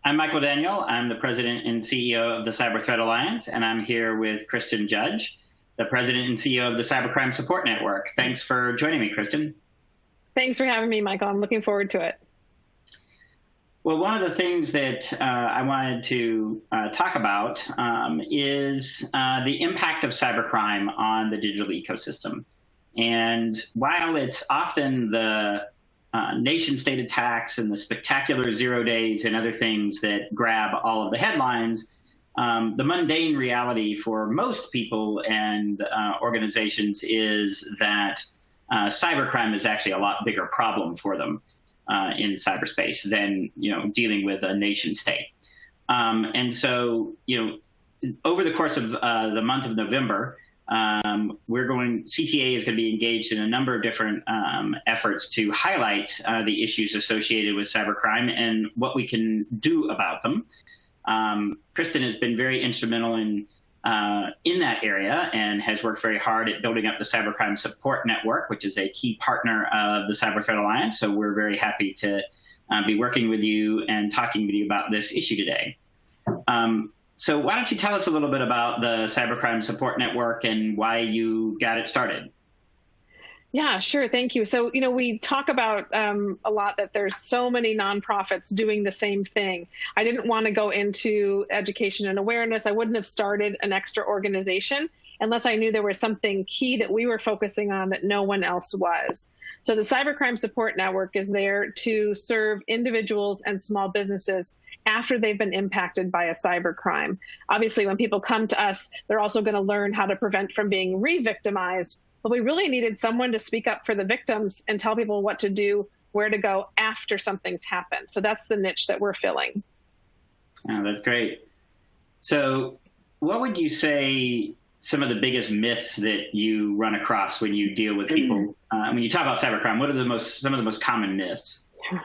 I'm Michael Daniel. I'm the president and CEO of the Cyber Threat Alliance, and I'm here with Kristin Judge, the president and CEO of the Cybercrime Support Network. Thanks for joining me, Kristin. Thanks for having me, Michael. I'm looking forward to it. Well, one of the things that I wanted to talk about is the impact of cybercrime on the digital ecosystem. And while it's often the nation-state attacks and the spectacular 0 days and other things that grab all of the headlines, the mundane reality for most people and organizations is that cybercrime is actually a lot bigger problem for them in cyberspace than dealing with a nation-state. And so over the course of the month of November, CTA is going to be engaged in a number of different efforts to highlight the issues associated with cybercrime and what we can do about them. Kristin has been very instrumental in that area and has worked very hard at building up the Cybercrime Support Network, which is a key partner of the Cyber Threat Alliance. So we're very happy to be working with you and talking with you about this issue today. So why don't you tell us a little bit about the Cybercrime Support Network and why you got it started? Yeah, sure. Thank you. So, we talk about a lot that there's so many nonprofits doing the same thing. I didn't want to go into education and awareness. I wouldn't have started an extra organization unless I knew there was something key that we were focusing on that no one else was. So the Cybercrime Support Network is there to serve individuals and small businesses after they've been impacted by a cybercrime. Obviously, when people come to us, they're also going to learn how to prevent from being re-victimized. But we really needed someone to speak up for the victims and tell people what to do, where to go after something's happened. So that's the niche that we're filling. Oh, that's great. So what would you say some of the biggest myths that you run across when you deal with people? When you talk about cybercrime, what are some of the most common myths? Yeah.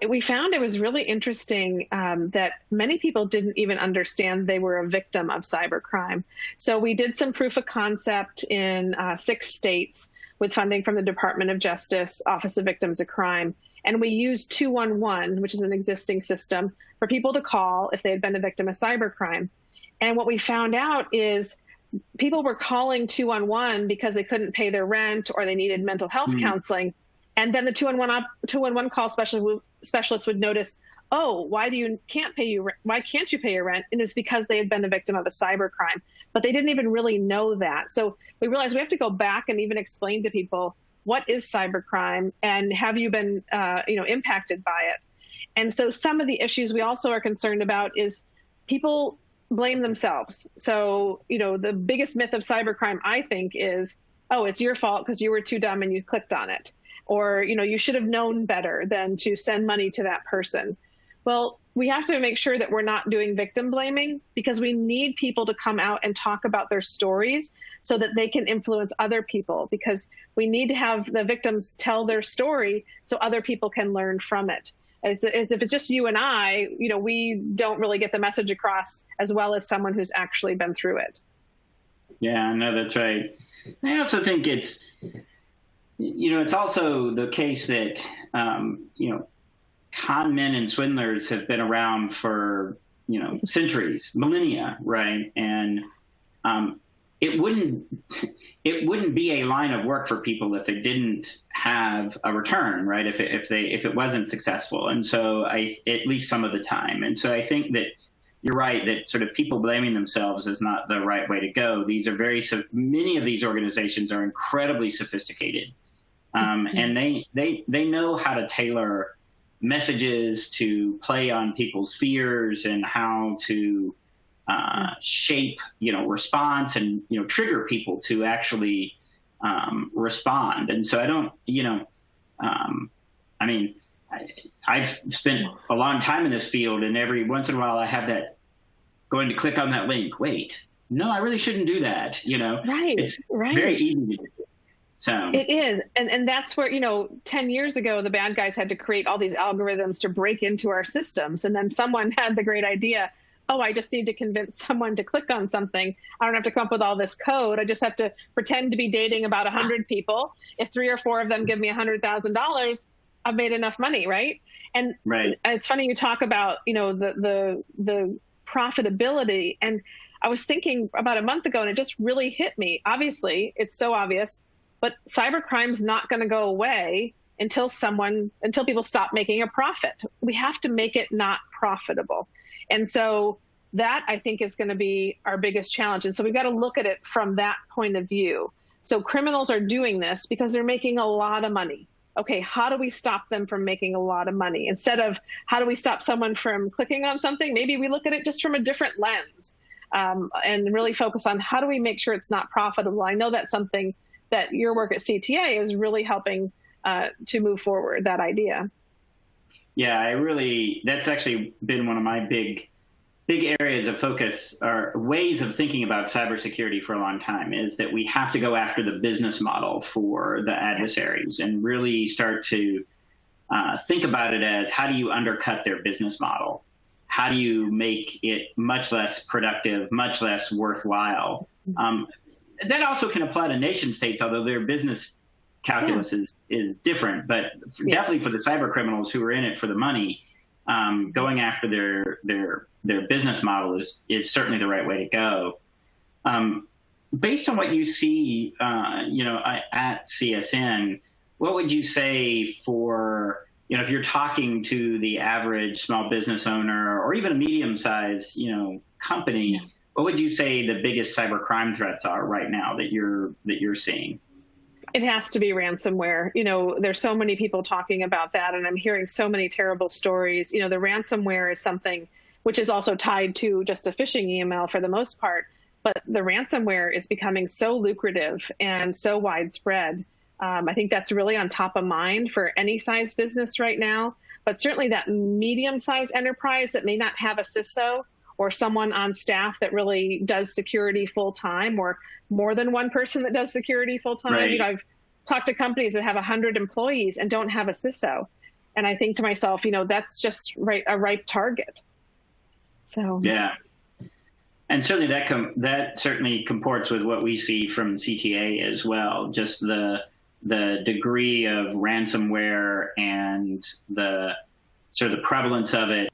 We found it was really interesting that many people didn't even understand they were a victim of cybercrime. So we did some proof of concept in 6 states with funding from the Department of Justice, Office of Victims of Crime. And we used 211, which is an existing system, for people to call if they had been a victim of cybercrime. And what we found out is people were calling 211 because they couldn't pay their rent or they needed mental health counseling. And then the 211 call specialist would notice, oh, why can't you pay your rent? And it's because they had been a victim of a cybercrime, but they didn't even really know that. So we realized we have to go back and even explain to people, what is cybercrime and have you been impacted by it? And so some of the issues we also are concerned about is people blame themselves. So, the biggest myth of cybercrime, I think, is, oh, it's your fault because you were too dumb and you clicked on it. Or, you should have known better than to send money to that person. Well, we have to make sure that we're not doing victim blaming because we need people to come out and talk about their stories so that they can influence other people, because we need to have the victims tell their story so other people can learn from it. As if it's just you and I, we don't really get the message across as well as someone who's actually been through it. Yeah, no, that's right. I also think it's also the case that, con men and swindlers have been around for, centuries, millennia, right? And it wouldn't be a line of work for people if it didn't have a return, right? If it wasn't successful. And so at least some of the time. And so I think that you're right that sort of people blaming themselves is not the right way to go. Many of these organizations are incredibly sophisticated. And they know how to tailor messages to play on people's fears and how to shape, response and, trigger people to actually respond. And so I don't, I've spent a long time in this field, and every once in a while I have that going to click on that link. Wait, no, I really shouldn't do that. Right, it's right. very easy to do. So it is. And that's where, 10 years ago, the bad guys had to create all these algorithms to break into our systems. And then someone had the great idea, oh, I just need to convince someone to click on something. I don't have to come up with all this code. I just have to pretend to be dating about 100 people. If 3 or 4 of them give me $100,000, I've made enough money, right? And Right. it's funny you talk about, the profitability. And I was thinking about a month ago, and it just really hit me. Obviously, it's so obvious, but cybercrime's not going to go away until people stop making a profit. We have to make it not profitable. And so that, I think, is going to be our biggest challenge. And so we've got to look at it from that point of view. So criminals are doing this because they're making a lot of money. Okay, how do we stop them from making a lot of money? Instead of how do we stop someone from clicking on something, maybe we look at it just from a different lens, and really focus on how do we make sure it's not profitable. I know that's something that your work at CTA is really helping to move forward, that idea. Yeah, that's actually been one of my big areas of focus, or ways of thinking about cybersecurity for a long time, is that we have to go after the business model for the adversaries and really start to think about it as, how do you undercut their business model? How do you make it much less productive, much less worthwhile? That also can apply to nation states, although their business calculus is different. But definitely for the cyber criminals who are in it for the money, going after their business model is certainly the right way to go. Based on what you see, at CSN, what would you say for, if you're talking to the average small business owner or even a medium-sized, company, what would you say the biggest cybercrime threats are right now that you're seeing? It has to be ransomware. There's so many people talking about that, and I'm hearing so many terrible stories. The ransomware is something which is also tied to just a phishing email for the most part. But the ransomware is becoming so lucrative and so widespread. I think that's really on top of mind for any size business right now. But certainly that medium-sized enterprise that may not have a CISO or someone on staff that really does security full-time, or more than one person that does security full-time. Right. I've talked to companies that have 100 employees and don't have a CISO. And I think to myself, that's just a ripe target. So yeah, and certainly that certainly comports with what we see from CTA as well. Just the degree of ransomware and the sort of the prevalence of it,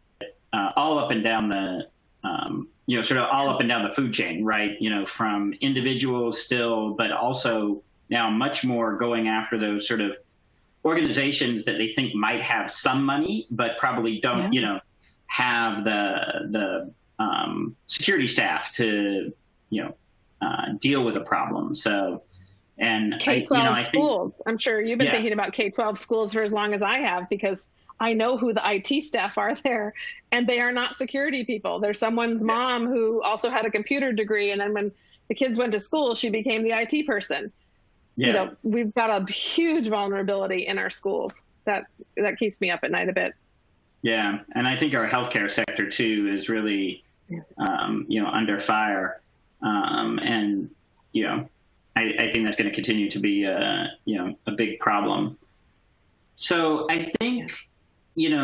all up and down the all up and down the food chain, right? From individuals still, but also now much more going after those sort of organizations that they think might have some money, but probably don't, have the security staff to, deal with a problem. So, and K-12 schools. I'm sure you've been thinking about K-12 schools for as long as I have, because I know who the IT staff are there, and they are not security people. They're someone's mom who also had a computer degree, and then when the kids went to school, she became the IT person. Yeah. We've got a huge vulnerability in our schools that keeps me up at night a bit. Yeah, and I think our healthcare sector too is really, under fire, and I think that's going to continue to be a big problem. So I think you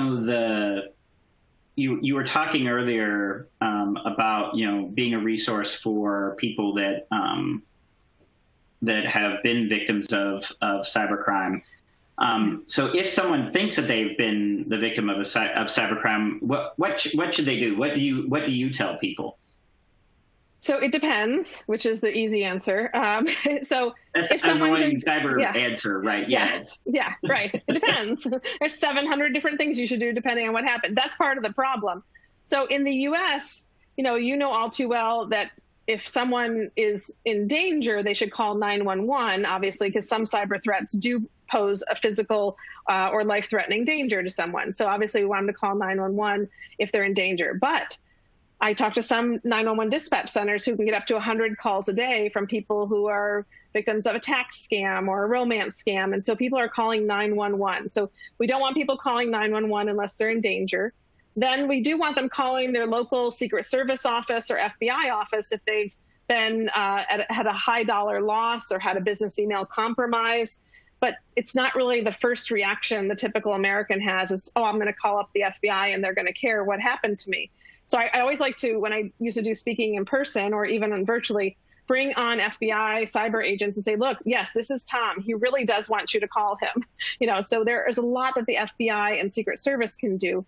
were talking earlier about being a resource for people that have been victims of cybercrime. So if someone thinks that they've been the victim of cybercrime, what should they do? What do you tell people? So it depends, which is the easy answer. So that's if an annoying cyber answer, right? Yeah, right. It depends. There's 700 different things you should do depending on what happened. That's part of the problem. So in the U.S., you know all too well that if someone is in danger, they should call 911, obviously, because some cyber threats do pose a physical or life-threatening danger to someone. So obviously we want them to call 911 if they're in danger. But I talked to some 911 dispatch centers who can get up to 100 calls a day from people who are victims of a tax scam or a romance scam. And so people are calling 911. So we don't want people calling 911 unless they're in danger. Then we do want them calling their local Secret Service office or FBI office if they've been had a high dollar loss or had a business email compromise. But it's not really the first reaction the typical American has is, oh, I'm going to call up the FBI and they're going to care what happened to me. So I always like to, when I used to do speaking in person or even virtually, bring on FBI cyber agents and say, look, yes, this is Tom. He really does want you to call him. So there is a lot that the FBI and Secret Service can do.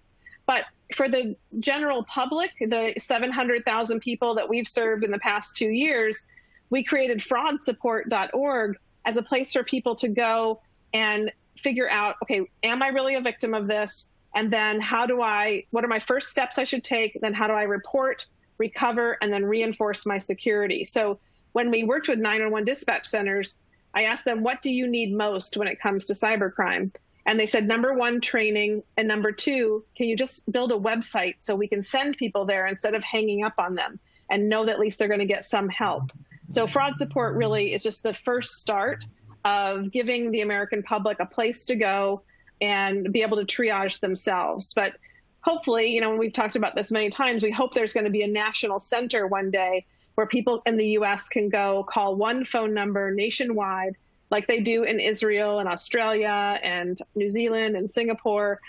But for the general public, the 700,000 people that we've served in the past 2 years, we created fraudsupport.org as a place for people to go and figure out, okay, am I really a victim of this? And then what are my first steps I should take? Then how do I report, recover, and then reinforce my security? So when we worked with 911 dispatch centers, I asked them, what do you need most when it comes to cybercrime? And they said, number one, training. And number two, can you just build a website so we can send people there instead of hanging up on them and know that at least they're going to get some help? So fraud support really is just the first start of giving the American public a place to go and be able to triage themselves. But hopefully, when we've talked about this many times, we hope there's going to be a national center one day where people in the US can go call one phone number nationwide, like they do in Israel and Australia and New Zealand and Singapore.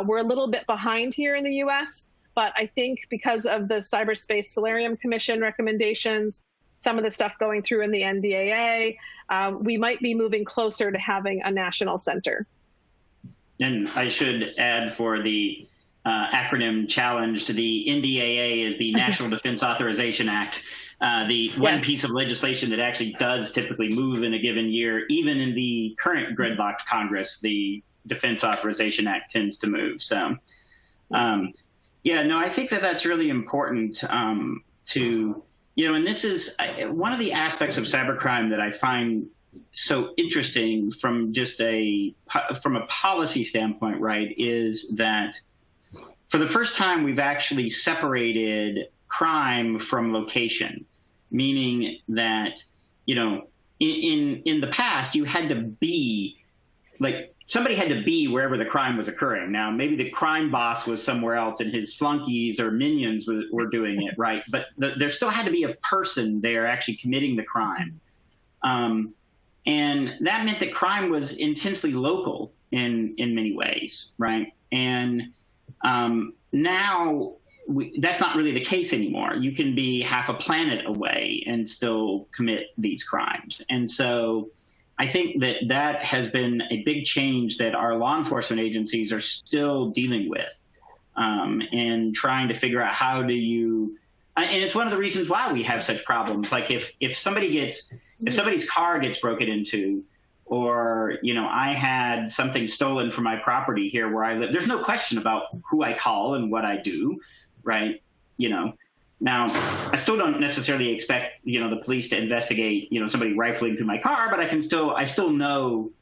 We're a little bit behind here in the US, but I think because of the Cyberspace Solarium Commission recommendations, some of the stuff going through in the NDAA, we might be moving closer to having a national center. And I should add, for the acronym challenged, the NDAA is the National Defense Authorization Act, the one piece of legislation that actually does typically move in a given year. Even in the current gridlocked Congress, the Defense Authorization Act tends to move. So, I think that that's really important to, and this is one of the aspects of cybercrime that I find so interesting from from a policy standpoint, right, is that for the first time we've actually separated crime from location, meaning that, in the past you had to be, somebody had to be wherever the crime was occurring. Now, maybe the crime boss was somewhere else and his flunkies or minions were doing it, right? But there still had to be a person there actually committing the crime. And that meant that crime was intensely local in many ways, right? And now that's not really the case anymore. You can be half a planet away and still commit these crimes. And so I think that has been a big change that our law enforcement agencies are still dealing with, and trying to figure out how do you. And it's one of the reasons why we have such problems. Like if somebody's car gets broken into, or I had something stolen from my property here where I live, there's no question about who I call and what I do, right? Now, I still don't necessarily expect, the police to investigate, somebody rifling through my car, but I still know,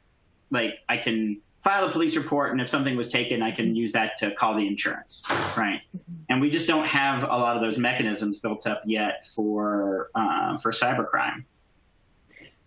I can file a police report, and if something was taken, I can use that to call the insurance, right? And we just don't have a lot of those mechanisms built up yet for cybercrime.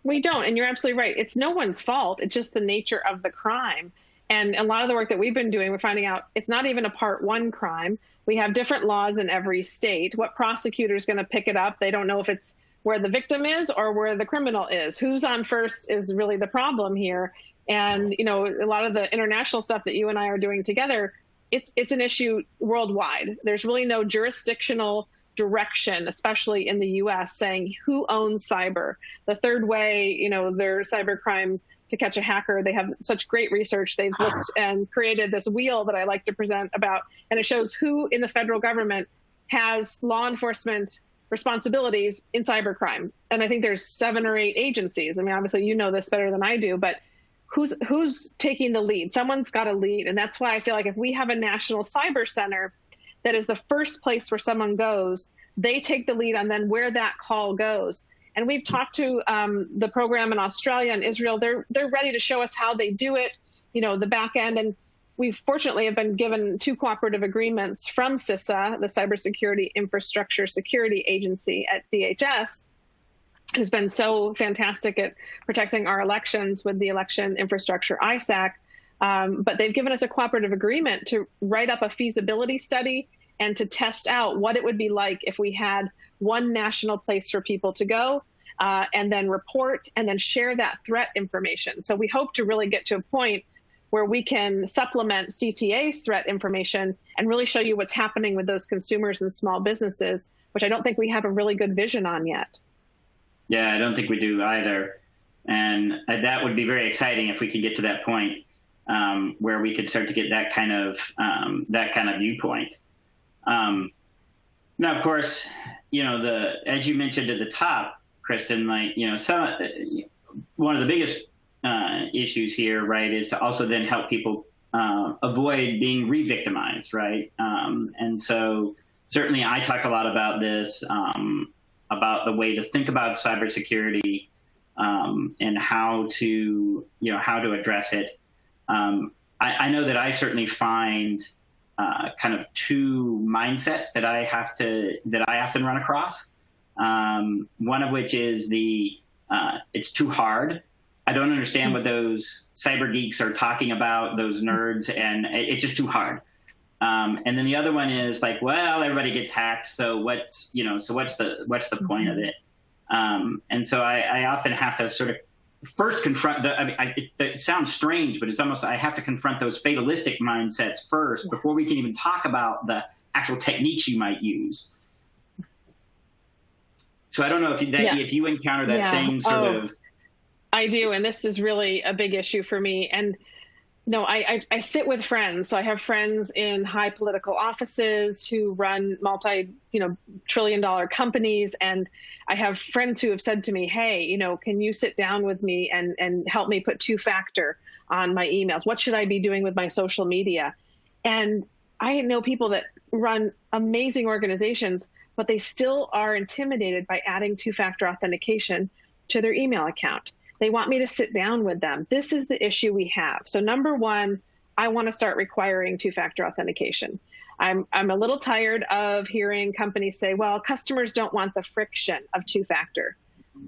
We don't, and you're absolutely right. It's no one's fault. It's just the nature of the crime. And a lot of the work that we've been doing, we're finding out it's not even a Part 1 crime. We have different laws in every state. What prosecutor is going to pick it up? They don't know if it's where the victim is or where the criminal is. Who's on first is really the problem here. And, a lot of the international stuff that you and I are doing together, it's an issue worldwide. There's really no jurisdictional direction, especially in the US, saying who owns cyber. The Third Way, their cybercrime to catch a hacker, they have such great research. They've looked and created this wheel that I like to present about, and it shows who in the federal government has law enforcement responsibilities in cybercrime. And I think there's 7 or 8 agencies. I mean, obviously you know this better than I do, but who's taking the lead? Someone's got to lead. And that's why I feel like if we have a national cyber center that is the first place where someone goes, they take the lead on then where that call goes. And we've talked to the program in Australia and Israel. They're ready to show us how they do it, the back end. And we fortunately have been given 2 cooperative agreements from CISA, the Cybersecurity Infrastructure Security Agency at DHS, who's been so fantastic at protecting our elections with the Election Infrastructure ISAC. But they've given us a cooperative agreement to write up a feasibility study and to test out what it would be like if we had one national place for people to go, and then report and then share that threat information. So we hope to really get to a point where we can supplement CTA's threat information and really show you what's happening with those consumers and small businesses, which I don't think we have a really good vision on yet. Yeah, I don't think we do either. And that would be very exciting if we could get to that point where we could start to get that kind of viewpoint. Now, of course, as you mentioned at the top, Kristin, one of the biggest issues here, right, is to also then help people avoid being re-victimized, right? And so certainly I talk a lot about this, about the way to think about cybersecurity and how to address it. I know that I certainly find kind of two mindsets that I often run across. One of which is it's too hard. I don't understand what those cyber geeks are talking about, those nerds, and it's just too hard. And then the other one is like, well, everybody gets hacked, so what's the point of it? And so I often have to sort of first confront it sounds strange, but it's almost, I have to confront those fatalistic mindsets first before we can even talk about the actual techniques you might use. So I don't know if you encounter that same sort of. I do, and this is really a big issue for me. And no, I sit with friends. So I have friends in high political offices who run multi-trillion-dollar companies, and I have friends who have said to me, "Hey, can you sit down with me and help me put two-factor on my emails? What should I be doing with my social media?" And I know people that run amazing organizations, but they still are intimidated by adding two-factor authentication to their email account. They want me to sit down with them. This is the issue we have. So number one, I want to start requiring two-factor authentication. I'm a little tired of hearing companies say, well, customers don't want the friction of two-factor.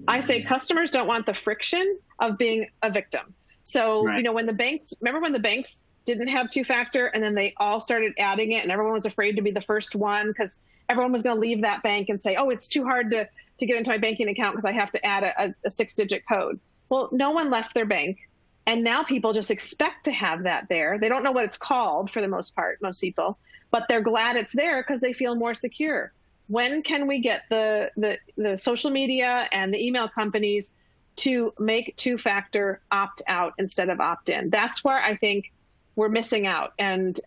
I say customers don't want the friction of being a victim. So, right. Remember when the banks didn't have two-factor and then they all started adding it and everyone was afraid to be the first one because everyone was going to leave that bank and say, oh, it's too hard to get into my banking account because I have to add a 6-digit code. Well, no one left their bank. And now people just expect to have that there. They don't know what it's called for the most part, most people, but they're glad it's there because they feel more secure. When can we get the social media and the email companies to make two-factor opt out instead of opt in? That's where I think we're missing out. And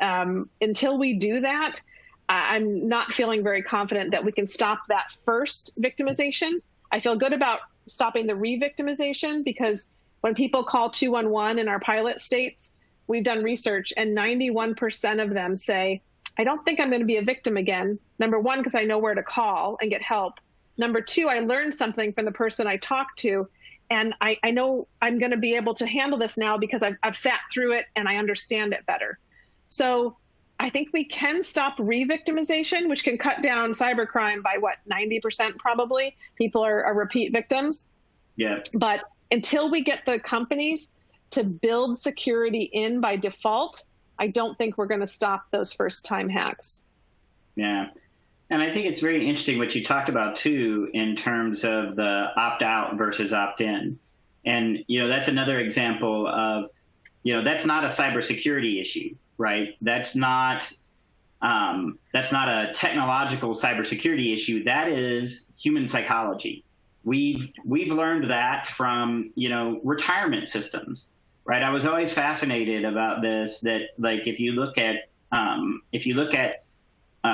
until we do that, I'm not feeling very confident that we can stop that first victimization. I feel good about stopping the re-victimization because when people call 211 in our pilot states, we've done research and 91% of them say, I don't think I'm going to be a victim again. Number one, because I know where to call and get help. Number two, I learned something from the person I talked to, and I know I'm going to be able to handle this now because I've sat through it and I understand it better. So I think we can stop re-victimization, which can cut down cybercrime by 90% probably. People are repeat victims. Yeah. But until we get the companies to build security in by default, I don't think we're going to stop those first-time hacks. Yeah. And I think it's very interesting what you talked about, too, in terms of the opt-out versus opt-in. And, that's another example of, that's not a cybersecurity issue, right? That's not a technological cybersecurity issue. That is human psychology. We've learned that from, retirement systems, right? I was always fascinated about this, that like, if you look at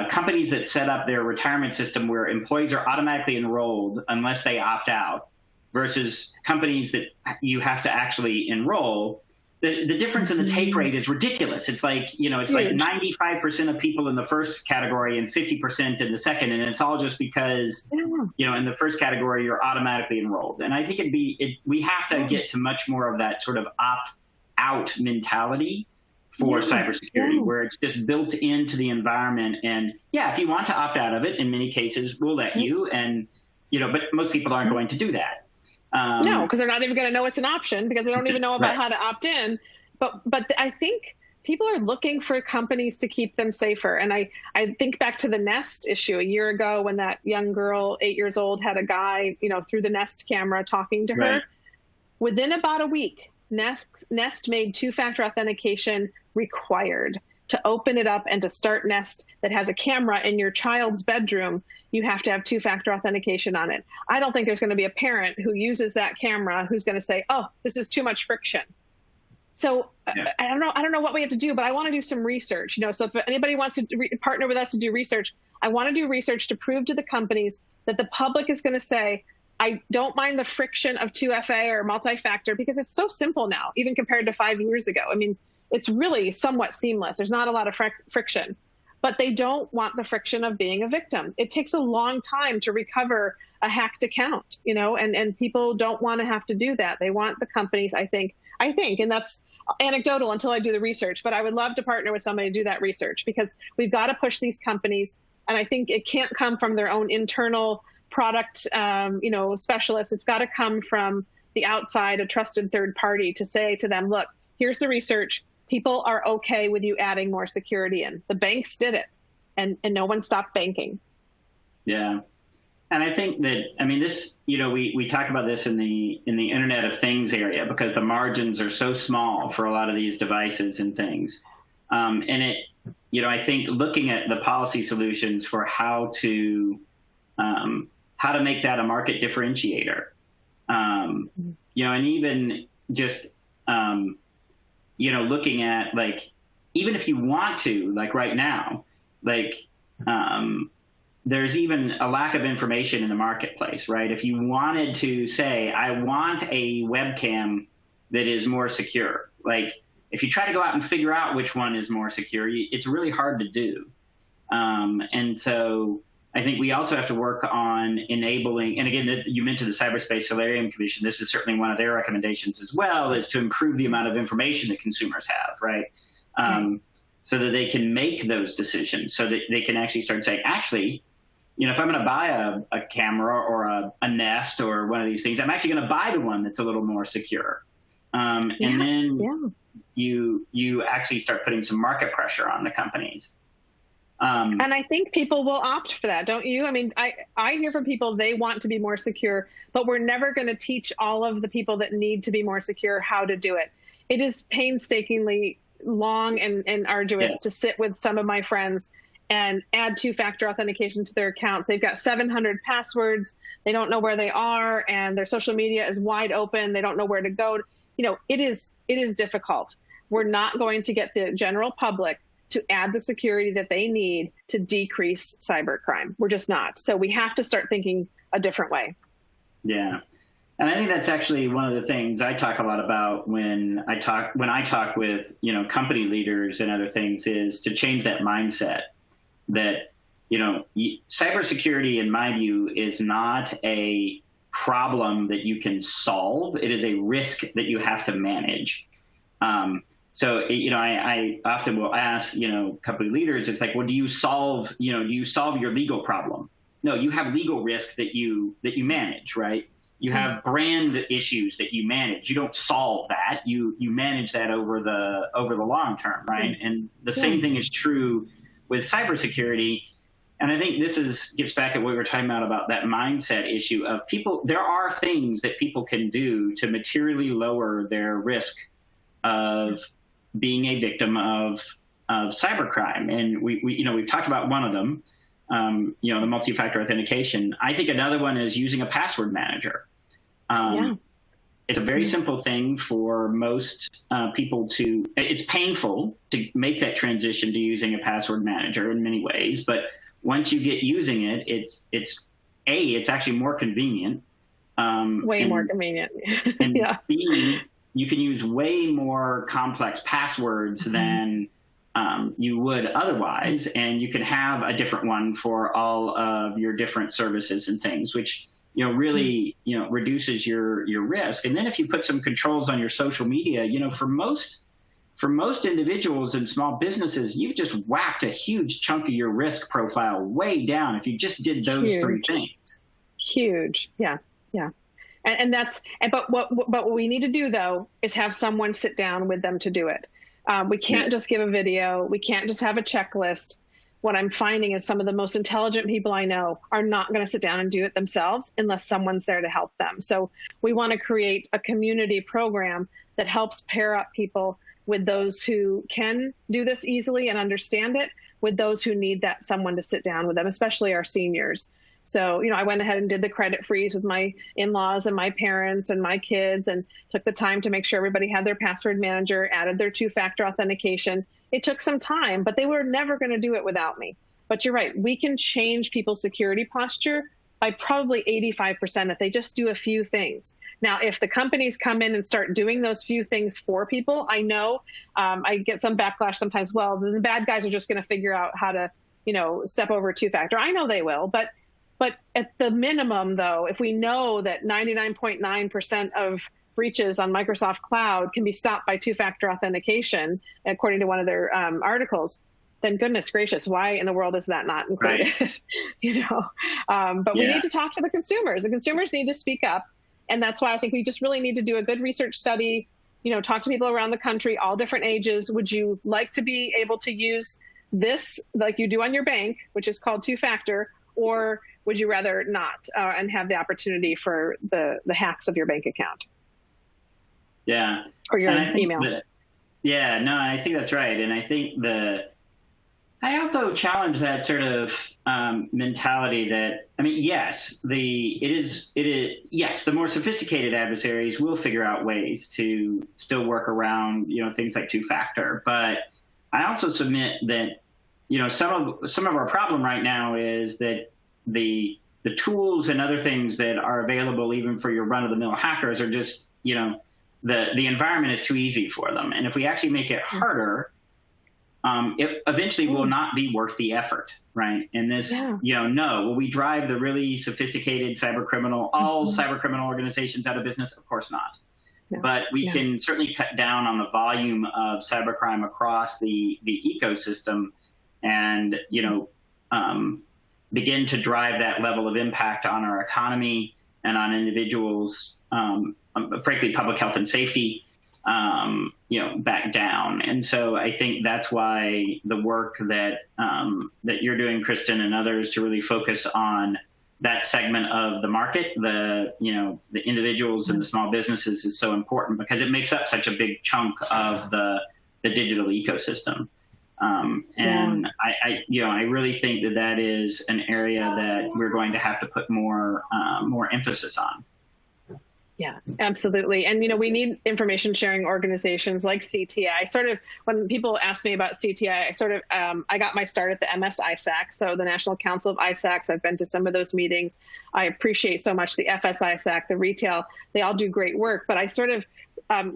companies that set up their retirement system where employees are automatically enrolled unless they opt out versus companies that you have to actually enroll, the difference in the take rate is ridiculous. It's like, it's like 95% of people in the first category and 50% in the second. And it's all just because, in the first category, you're automatically enrolled. And I think we have to get to much more of that sort of opt-out mentality for cybersecurity, where it's just built into the environment. And if you want to opt out of it, in many cases, we'll let you. And, but most people aren't going to do that. No, because they're not even going to know it's an option because they don't even know about how to opt in. But I think people are looking for companies to keep them safer. And I think back to the Nest issue a year ago when that young girl, 8 years old, had a guy, through the Nest camera talking to her. Within about a week, Nest made two-factor authentication required. to open it up and to start Nest that has a camera in your child's bedroom, you have to have two-factor authentication on it. I don't think there's going to be a parent who uses that camera who's going to say, oh, this is too much friction. So yeah. I don't know what we have to do, but I want to do some research. So if anybody wants to partner with us to do research, I want to do research to prove to the companies that the public is going to say, I don't mind the friction of 2FA or multi-factor because it's so simple now, even compared to 5 years ago. I mean, it's really somewhat seamless. There's not a lot of friction, but they don't want the friction of being a victim. It takes a long time to recover a hacked account, and people don't want to have to do that. They want the companies, I think, and that's anecdotal until I do the research, but I would love to partner with somebody to do that research because we've got to push these companies. And I think it can't come from their own internal product, specialists. It's got to come from the outside, a trusted third party to say to them, look, here's the research. People are okay with you adding more security in. The banks did it, and no one stopped banking. Yeah. And I think that, this, we talk about this in the Internet of Things area because the margins are so small for a lot of these devices and things. And it, I think looking at the policy solutions for how to make that a market differentiator, and even just, looking at even if you want to, right now, there's even a lack of information in the marketplace, right? If you wanted to say, I want a webcam that is more secure, if you try to go out and figure out which one is more secure, it's really hard to do. And so I think we also have to work on enabling, and again, you mentioned the Cyberspace Solarium Commission. This is certainly one of their recommendations as well, is to improve the amount of information that consumers have, right? So that they can make those decisions, so that they can actually start saying, actually, if I'm going to buy a camera or a Nest or one of these things, I'm actually going to buy the one that's a little more secure. And then you actually start putting some market pressure on the companies. And I think people will opt for that, don't you? I hear from people, they want to be more secure, but we're never going to teach all of the people that need to be more secure how to do it. It is painstakingly long and arduous to sit with some of my friends and add two-factor authentication to their accounts. They've got 700 passwords. They don't know where they are, and their social media is wide open. They don't know where to go. It is difficult. We're not going to get the general public to add the security that they need to decrease cybercrime. We're just not. So we have to start thinking a different way. Yeah. And I think that's actually one of the things I talk a lot about when I talk with, company leaders and other things, is to change that mindset that, cybersecurity, in my view, is not a problem that you can solve. It is a risk that you have to manage. So, I often will ask, company leaders, it's like, well, do you solve your legal problem? No, you have legal risk that you manage, right? You have brand issues that you manage. You don't solve that. You manage that over the long term, right? And the same thing is true with cybersecurity. And I think this gets back at what we were talking about that mindset issue of people. There are things that people can do to materially lower their risk of being a victim of cybercrime. And we've talked about one of them, the multi-factor authentication. I think another one is using a password manager. It's a very simple thing for most people to, it's painful to make that transition to using a password manager in many ways, but once you get using it, it's actually more convenient. Way more convenient. And B, you can use way more complex passwords than you would otherwise, and you can have a different one for all of your different services and things, which really reduces your risk. And then if you put some controls on your social media, for most individuals and small businesses, you've just whacked a huge chunk of your risk profile way down if you just did those three things. Huge, yeah. But what we need to do, though, is have someone sit down with them to do it. We can't just give a video. We can't just have a checklist. What I'm finding is some of the most intelligent people I know are not going to sit down and do it themselves unless someone's there to help them. So we want to create a community program that helps pair up people with those who can do this easily and understand it, with those who need that someone to sit down with them, especially our seniors. So, I went ahead and did the credit freeze with my in-laws and my parents and my kids, and took the time to make sure everybody had their password manager, added their two-factor authentication. It took some time, but they were never going to do it without me. But you're right, we can change people's security posture by probably 85% if they just do a few things. Now, if the companies come in and start doing those few things for people, I know I get some backlash sometimes. Well, the bad guys are just going to figure out how to, step over two-factor. I know they will, but at the minimum, though, if we know that 99.9% of breaches on Microsoft Cloud can be stopped by two-factor authentication, according to one of their articles, then goodness gracious, why in the world is that not included? Right. But we need to talk to the consumers. The consumers need to speak up. And that's why I think we just really need to do a good research study, talk to people around the country, all different ages. Would you like to be able to use this like you do on your bank, which is called two-factor, or would you rather not and have the opportunity for the hacks of your bank account? Yeah. Or your email. I think that's right. And I think I also challenge that sort of mentality that, yes, the more sophisticated adversaries will figure out ways to still work around, things like two-factor. But I also submit that, some of our problem right now is that the tools and other things that are available even for your run-of-the-mill hackers are just, the environment is too easy for them. And if we actually make it harder, it eventually will not be worth the effort, right? And this, will we drive the really sophisticated all cyber criminal organizations out of business? Of course not. No. But we can certainly cut down on the volume of cybercrime across the ecosystem and, begin to drive that level of impact on our economy and on individuals, frankly, public health and safety, back down. And so I think that's why the work that you're doing, Kristin, and others to really focus on that segment of the market, the individuals and the small businesses is so important because it makes up such a big chunk of the digital ecosystem. And I really think that is an area that we're going to have to put more emphasis on. Yeah, absolutely. And, we need information sharing organizations like CTI. When people ask me about CTI, I got my start at the MS-ISAC, so the National Council of ISACs. I've been to some of those meetings. I appreciate so much the FS-ISAC, the retail. They all do great work, but I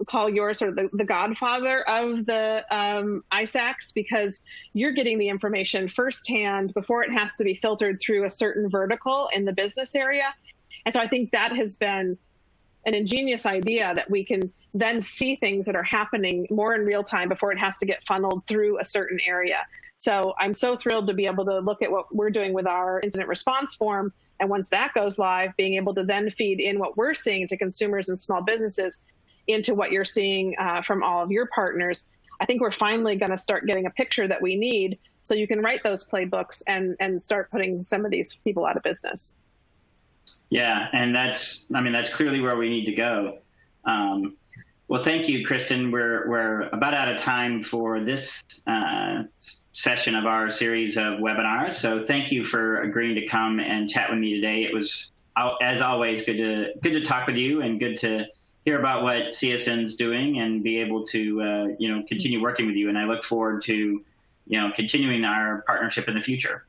call yours the godfather of the ISACs because you're getting the information firsthand before it has to be filtered through a certain vertical in the business area. And so I think that has been an ingenious idea that we can then see things that are happening more in real time before it has to get funneled through a certain area. So I'm so thrilled to be able to look at what we're doing with our incident response form. And once that goes live, being able to then feed in what we're seeing to consumers and small businesses into what you're seeing from all of your partners. I think we're finally going to start getting a picture that we need so you can write those playbooks and start putting some of these people out of business. Yeah, and that's clearly where we need to go. Well, thank you, Kristin. We're about out of time for this session of our series of webinars. So thank you for agreeing to come and chat with me today. It was, as always, good to talk with you and good to hear about what CSN's doing and be able to continue working with you. And I look forward to continuing our partnership in the future.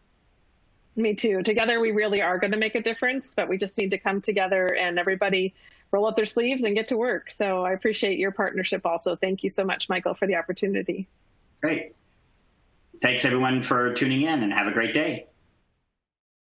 Me too. Together, we really are going to make a difference, but we just need to come together and everybody roll up their sleeves and get to work. So I appreciate your partnership also. Thank you so much, Michael, for the opportunity. Great. Thanks, everyone, for tuning in, and have a great day.